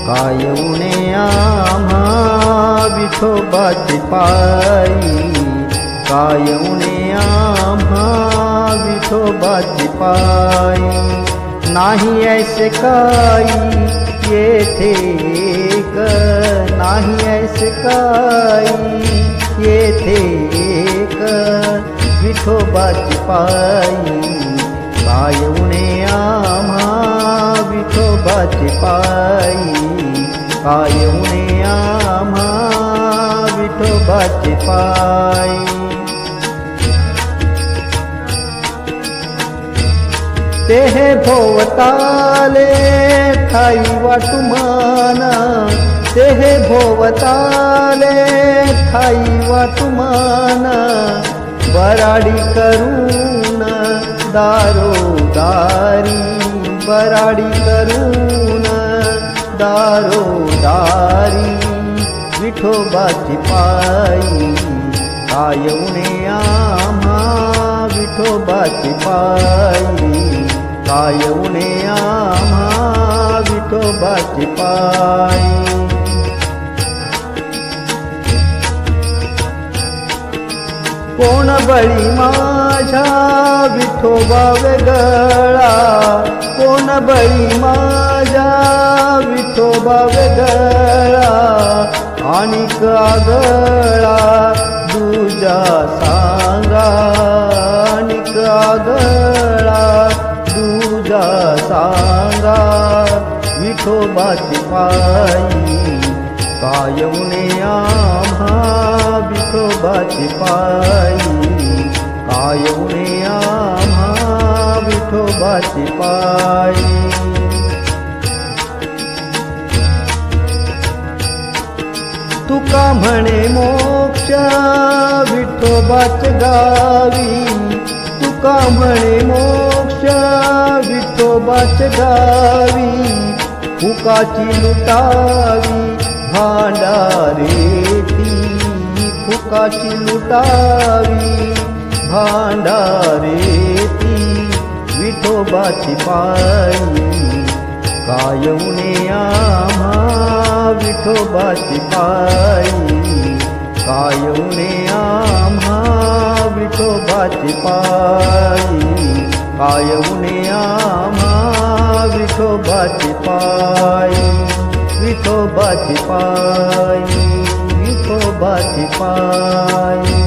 काय उणे आम्हा विठोबाची पायी, काय उणे आम्हा विठोबाची पायी. नाही ऐसे काही येथे एक, नाही ऐसे काही येथे एक विठोबाची पायी. काय उणे आम्हा विठोबाची पायी, काय उणे आम्हा विठोबाची पायी. ते हे भोवताले ठाई वाटुमाना, ते हे भोवताले ठाई वाटुमाना. बराडी करून दारोदारी, बराडी करून दारोदारी विठोबाची पायी. काय उणे आम्हा विठोबाची पायी, काय उणे आम्हा विठोबाची पायी. कोण बळी माझ्या विठोबा वेगळा, कोण बळी माझ्या विठोबा वेगळा. आणिक आगळा दुजा सांगा, आणिक आगळा दुजा सांगा विठोबाची पायी. काय उणे आम्हा विठोबाची पायी, काय उणे आम्हा विठोबाची पायी. तुका म्हणे मोक्ष विठोबाच्या गावी, तुका म्हणे मोक्ष विठोबाच्या गावी. फुकाची लुटावी भांडारेती, फुकाची लुटावी भांडारेती विठोबाची पायी. काय उणे आम्हा विठोबाची पायी, काय उणे आम्हा विठोबाची पायी, काय उणे आम्हा विठोबाची पायी. विठोबाची पायी, विठोबाची पायी.